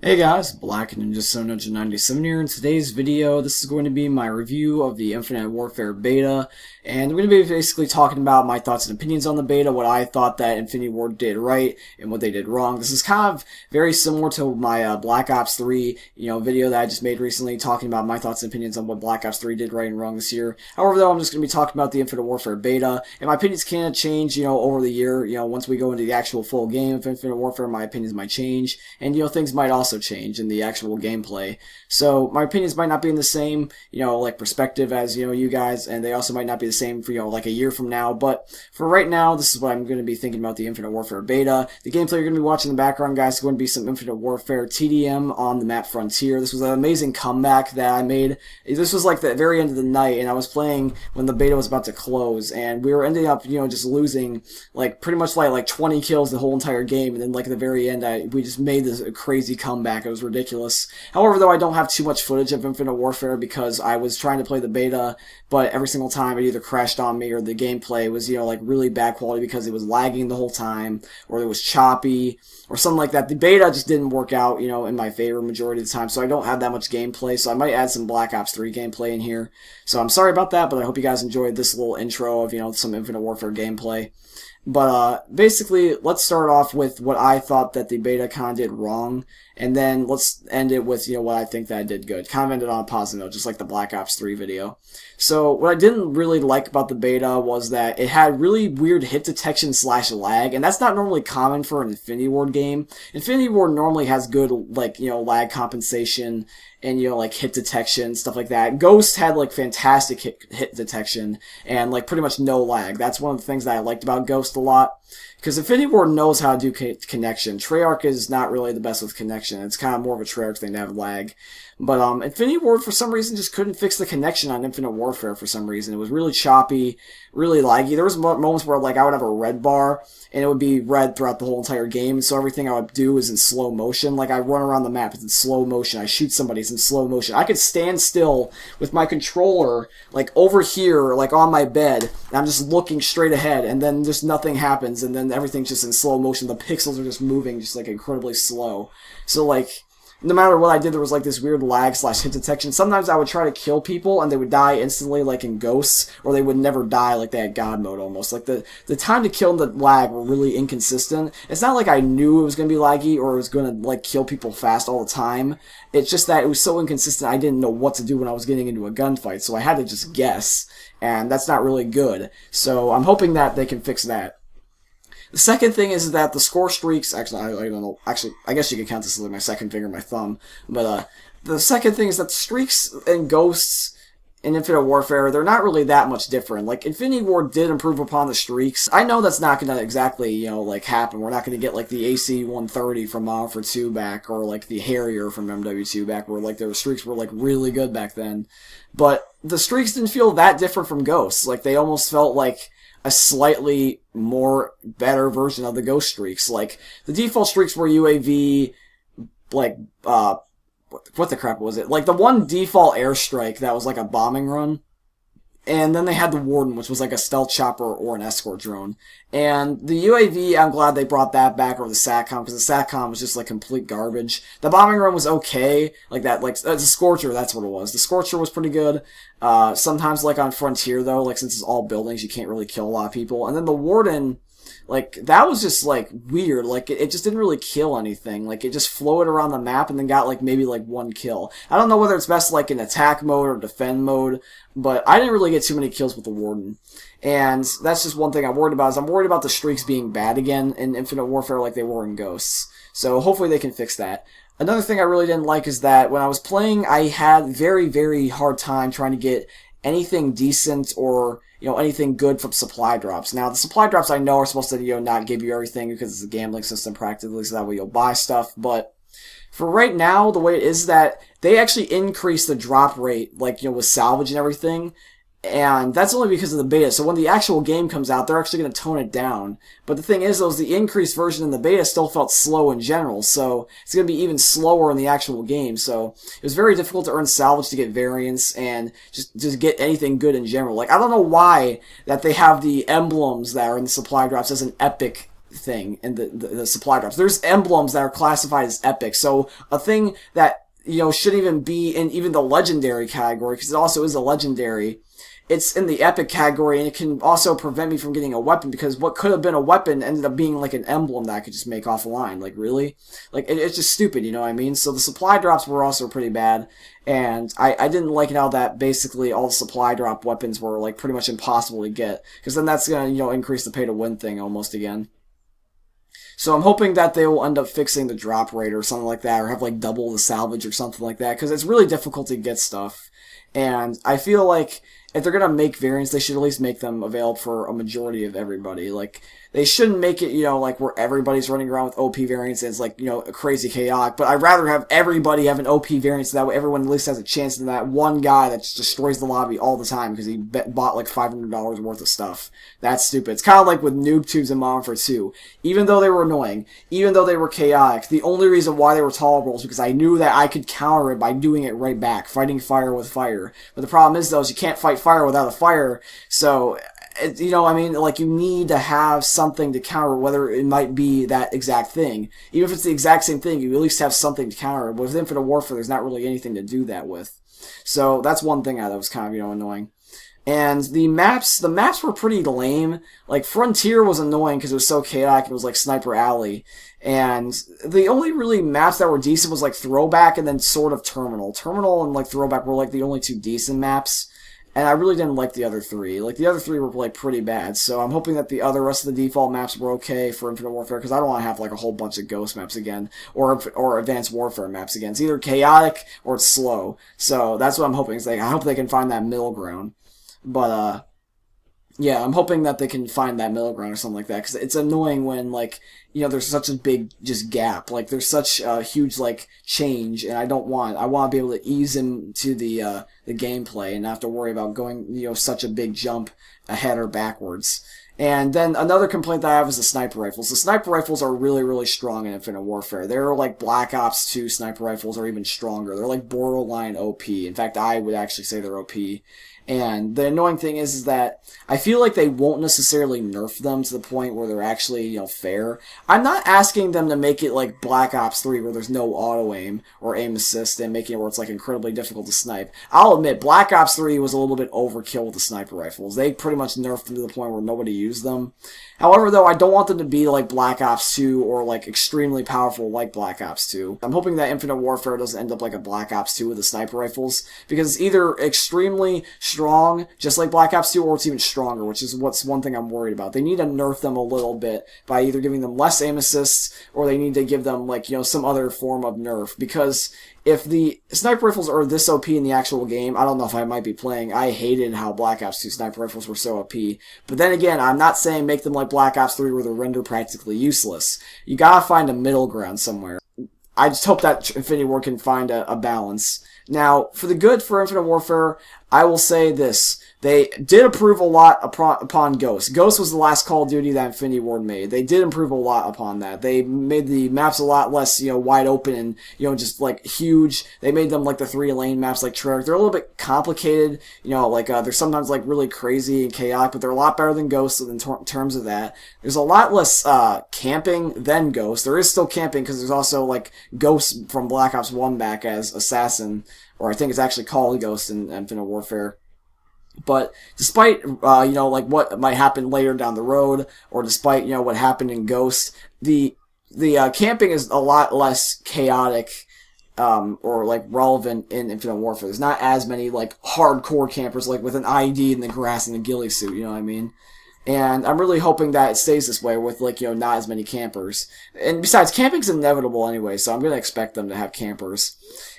Hey guys, Black Ninja 797 here. In today's video, this is going to be my review of the Infinite Warfare beta, and I'm going to be basically talking about my thoughts and opinions on the beta, what I thought that Infinity Ward did right, and what they did wrong. This is kind of very similar to my Black Ops 3, video that I just made recently, talking about my thoughts and opinions on what Black Ops 3 did right and wrong this year. However, though, I'm just going to be talking about the Infinite Warfare beta, and my opinions can change, over the year. Once we go into the actual full game of Infinite Warfare, my opinions might change, and, things might also change in the actual gameplay. So my opinions might not be in the same, perspective as, you guys, and they also might not be the same for, like a year from now. But for right now, this is what I'm going to be thinking about the Infinite Warfare beta. The gameplay you're going to be watching in the background, guys, is going to be some Infinite Warfare TDM on the map Frontier. This was an amazing comeback that I made. This was like the very end of the night, and I was playing when the beta was about to close, and we were ending up, just losing, pretty much like 20 kills the whole entire game, and then, at the very end, we just made this crazy comeback. It was ridiculous. However, though, I don't have too much footage of Infinite Warfare because I was trying to play the beta, but every single time it either crashed on me or the gameplay was, really bad quality because it was lagging the whole time, or it was choppy, or something like that. The beta just didn't work out, in my favor majority of the time, so I don't have that much gameplay, so I might add some Black Ops 3 gameplay in here. So I'm sorry about that, but I hope you guys enjoyed this little intro of, some Infinite Warfare gameplay. But basically, let's start off with what I thought that the beta kind of did wrong, and then let's end it with, what I think that I did good. Kind of ended on a positive note, just like the Black Ops 3 video. So what I didn't really like about the beta was that it had really weird hit detection / lag, and that's not normally common for an Infinity Ward game. Infinity Ward normally has good, lag compensation, and, hit detection, stuff like that. Ghost had, fantastic hit detection, and, pretty much no lag. That's one of the things that I liked about Ghost a lot. Because Infinity Ward knows how to do connection. Treyarch is not really the best with connection. It's kind of more of a Treyarch thing to have lag. But Infinity Ward, for some reason, just couldn't fix the connection on Infinite Warfare for some reason. It was really choppy, really laggy. There was moments where, I would have a red bar, and it would be red throughout the whole entire game. So everything I would do is in slow motion. I run around the map, it's in slow motion. I shoot somebody, it's in slow motion. I could stand still with my controller, over here, on my bed, and I'm just looking straight ahead, and then just nothing happens, and then everything's just in slow motion. The pixels are just moving, just, incredibly slow. So, no matter what I did, there was this weird lag / hit detection. Sometimes I would try to kill people and they would die instantly, in Ghosts, or they would never die, they had God mode almost. The time to kill and the lag were really inconsistent. It's not like I knew it was going to be laggy or it was going to, kill people fast all the time. It's just that it was so inconsistent I didn't know what to do when I was getting into a gunfight, so I had to just guess, and that's not really good. So I'm hoping that they can fix that. The second thing is that the score streaks, actually, I don't know, actually, I guess you could count this as my second finger, my thumb, but, the second thing is that the streaks and Ghosts in Infinite Warfare, they're not really that much different. Infinity Ward did improve upon the streaks. I know that's not gonna exactly, happen. We're not gonna get, the AC-130 from Modern Warfare 2 back, or, the Harrier from MW2 back, where, their streaks were, really good back then. But the streaks didn't feel that different from Ghosts. They almost felt like a slightly more better version of the Ghost streaks. The default streaks were UAV, what the crap was it? The one default airstrike that was a bombing run. And then they had the Warden, which was a stealth chopper or an escort drone. And the UAV, I'm glad they brought that back over the SATCOM, because the SATCOM was just complete garbage. The bombing run was okay, the Scorcher, that's what it was. The Scorcher was pretty good. Sometimes on Frontier though, since it's all buildings, you can't really kill a lot of people. And then the Warden, that was just, weird. It just didn't really kill anything. It just floated around the map and then got, maybe, one kill. I don't know whether it's best, in attack mode or defend mode, but I didn't really get too many kills with the Warden. And that's just one thing I'm worried about, is I'm worried about the streaks being bad again in Infinite Warfare like they were in Ghosts. So hopefully they can fix that. Another thing I really didn't like is that when I was playing, I had very, very hard time trying to get anything decent or, anything good from supply drops. Now, the supply drops I know are supposed to, not give you everything because it's a gambling system practically, so that way you'll buy stuff, but for right now, the way it is that they actually increase the drop rate, with salvage and everything, and that's only because of the beta. So when the actual game comes out, they're actually going to tone it down. But the thing is, though, is the increased version in the beta still felt slow in general, so it's going to be even slower in the actual game. So it was very difficult to earn salvage, to get variants, and just get anything good in general. I don't know why that they have the emblems that are in the supply drops as an epic thing in the supply drops. There's emblems that are classified as epic, so a thing that, you know, shouldn't even be in even the legendary category, because it also is a legendary, it's in the epic category, and it can also prevent me from getting a weapon, because what could have been a weapon ended up being like an emblem that I could just make offline. Like, really? Like, it's just stupid, you know what I mean? So the supply drops were also pretty bad, and I didn't like it how that basically all the supply drop weapons were like pretty much impossible to get, because then that's gonna, you know, increase the pay to win thing almost again. So I'm hoping that they will end up fixing the drop rate or something like that, or have like double the salvage or something like that, because it's really difficult to get stuff. And I feel like if they're gonna make variants, they should at least make them available for a majority of everybody. Like, they shouldn't make it, you know, like where everybody's running around with OP variants and it's like, you know, a crazy chaotic. But I'd rather have everybody have an OP variant so that way everyone at least has a chance than that one guy that just destroys the lobby all the time because he bought like $500 worth of stuff. That's stupid. It's kind of like with noob tubes and Modern Warfare 2. Even though they were annoying, even though they were chaotic, the only reason why they were tolerable is because I knew that I could counter it by doing it right back, fighting fire with fire. But the problem is, though, is you can't fight fire without a fire, so, you know, I mean, like, you need to have something to counter, whether it might be that exact thing. Even if it's the exact same thing, you at least have something to counter it. But with Infinite Warfare, there's not really anything to do that with. So that's one thing that was kind of, you know, annoying. And the maps were pretty lame. Like, Frontier was annoying because it was so chaotic. It was like Sniper Alley. And the only really maps that were decent was like Throwback and then sort of Terminal. Terminal and like Throwback were like the only two decent maps. And I really didn't like the other three. Like, the other three were like pretty bad. So I'm hoping that the other rest of the default maps were okay for Infinite Warfare, because I don't want to have like a whole bunch of Ghost maps again, or Advanced Warfare maps again. It's either chaotic or it's slow. So that's what I'm hoping. It's like, I hope they can find that middle ground. But yeah, I'm hoping that they can find that middle ground or something like that, because it's annoying when, like, you know, there's such a big just gap. Like, there's such a huge, like, change, and I want to be able to ease into the gameplay and not have to worry about going, you know, such a big jump ahead or backwards. And then another complaint that I have is the sniper rifles. The sniper rifles are really, really strong in Infinite Warfare. They're like Black Ops 2 sniper rifles, or even stronger. They're like borderline OP. In fact, I would actually say they're OP. And the annoying thing is that I feel like they won't necessarily nerf them to the point where they're actually, you know, fair. I'm not asking them to make it like Black Ops 3 where there's no auto-aim or aim assist and making it where it's like incredibly difficult to snipe. I'll admit, Black Ops 3 was a little bit overkill with the sniper rifles. They pretty much nerfed them to the point where nobody used them. However, though, I don't want them to be like Black Ops 2 or like extremely powerful like Black Ops 2. I'm hoping that Infinite Warfare doesn't end up like a Black Ops 2 with the sniper rifles, because it's either extremely strong, just like Black Ops 2, or it's even stronger, which is what's one thing I'm worried about. They need to nerf them a little bit by either giving them less aim assists, or they need to give them, like, you know, some other form of nerf, because if the sniper rifles are this OP in the actual game, I don't know if I might be playing. I hated how Black Ops 2 sniper rifles were so OP. But then again, I'm not saying make them like Black Ops 3 where they're rendered practically useless. You gotta find a middle ground somewhere. I just hope that Infinity Ward can find a balance. Now, for the good for Infinite Warfare, I will say this. They did improve a lot upon Ghost. Ghost was the last Call of Duty that Infinity Ward made. They did improve a lot upon that. They made the maps a lot less, you know, wide open and, you know, just like huge. They made them like the 3-lane maps like Treyarch. They're a little bit complicated, you know, like they're sometimes like really crazy and chaotic, but they're a lot better than Ghost in terms of that. There's a lot less camping than Ghost. There is still camping because there's also like Ghost from Black Ops 1 back as Assassin, or I think it's actually called Ghost in Infinite Warfare. But despite, you know, like what might happen later down the road, or despite, you know, what happened in Ghost, the camping is a lot less chaotic, or like relevant in Infinite Warfare. There's not as many like hardcore campers like with an ID in the grass and a ghillie suit, you know what I mean? And I'm really hoping that it stays this way with, like, you know, not as many campers. And besides, camping's inevitable anyway, so I'm going to expect them to have campers.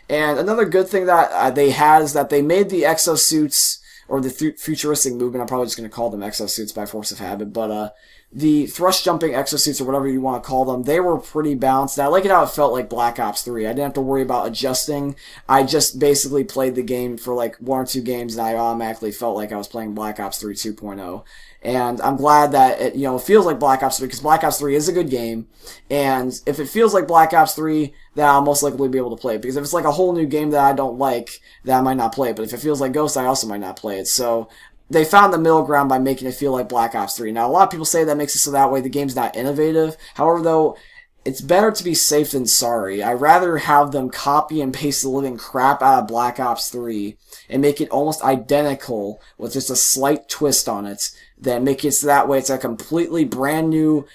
And another good thing that they had is that they made the exosuits, or the futuristic movement, I'm probably just going to call them exosuits by force of habit, but the thrust jumping exosuits, or whatever you want to call them, they were pretty balanced. And I like it how it felt like Black Ops 3. I didn't have to worry about adjusting. I just basically played the game for like 1 or 2 games, and I automatically felt like I was playing Black Ops 3 2.0. And I'm glad that it, you know, feels like Black Ops 3, because Black Ops 3 is a good game, and if it feels like Black Ops 3, then I'll most likely be able to play it, because if it's like a whole new game that I don't like, then I might not play it, but if it feels like Ghost, I also might not play it. So they found the middle ground by making it feel like Black Ops 3. Now, a lot of people say that makes it so that way the game's not innovative. However, though, it's better to be safe than sorry. I'd rather have them copy and paste the living crap out of Black Ops 3 and make it almost identical with just a slight twist on it than make it so that way it's a completely brand new,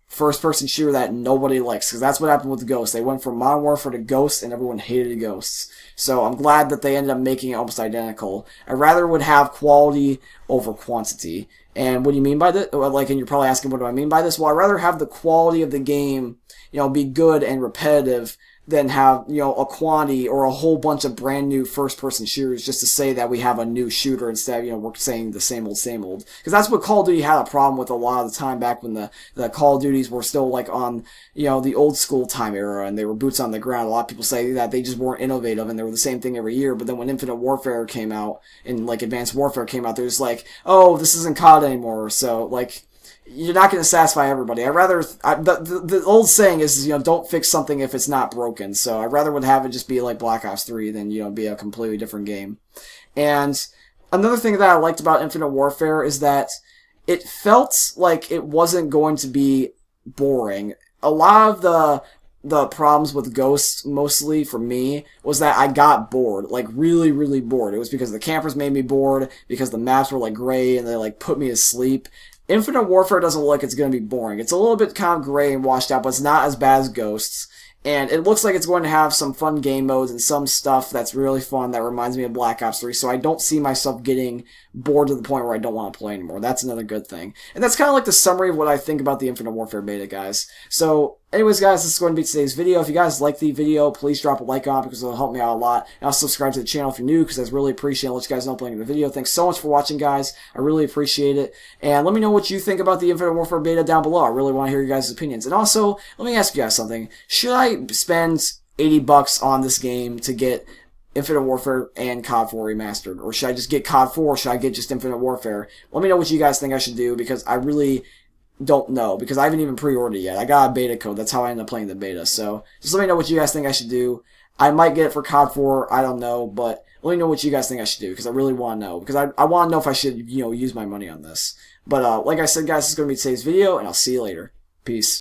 first-person shooter that nobody likes. Because that's what happened with Ghosts. They went from Modern Warfare to Ghosts, and everyone hated Ghosts. So I'm glad that they ended up making it almost identical. I rather would have quality over quantity. And what do you mean by that? And you're probably asking, what do I mean by this? Well, I'd rather have the quality of the game, be good and repetitive than have, a quantity or a whole bunch of brand new first-person shooters just to say that we have a new shooter instead of, we're saying the same old, same old. Because that's what Call of Duty had a problem with a lot of the time back when the Call of Duties were still, on, the old school time era and they were boots on the ground. A lot of people say that they just weren't innovative and they were the same thing every year. But then when Infinite Warfare came out and, Advanced Warfare came out, there's oh, this isn't COD anymore. So, you're not going to satisfy everybody. The old saying is, don't fix something if it's not broken. So I'd rather would have it just be like Black Ops 3 than, be a completely different game. And another thing that I liked about Infinite Warfare is that it felt like it wasn't going to be boring. A lot of the problems with Ghosts, mostly for me, was that I got bored. Really, really bored. It was because the campers made me bored, because the maps were, gray, and they, put me to sleep. Infinite Warfare doesn't look like it's going to be boring. It's a little bit kind of gray and washed out, but it's not as bad as Ghosts. And it looks like it's going to have some fun game modes and some stuff that's really fun that reminds me of Black Ops 3, so I don't see myself getting bored to the point where I don't want to play anymore. That's another good thing. And that's kind of the summary of what I think about the Infinite Warfare beta, guys. So, anyways, guys, this is going to be today's video. If you guys like the video, please drop a like on it because it'll help me out a lot. And also subscribe to the channel if you're new because I really appreciate it. I'll let you guys know playing the video. Thanks so much for watching, guys. I really appreciate it. And let me know what you think about the Infinite Warfare beta down below. I really want to hear your guys' opinions. And also, let me ask you guys something. Should I spend $80 on this game to get Infinite Warfare and COD 4 Remastered? Or should I just get COD 4 or should I get just Infinite Warfare? Let me know what you guys think I should do because I really don't know because I haven't even pre-ordered it yet. I got a beta code. That's how I ended up playing the beta. So just let me know what you guys think I should do. I might get it for COD 4. I don't know. But let me know what you guys think I should do because I really want to know. Because I want to know if I should, use my money on this. But like I said, guys, this is going to be today's video and I'll see you later. Peace.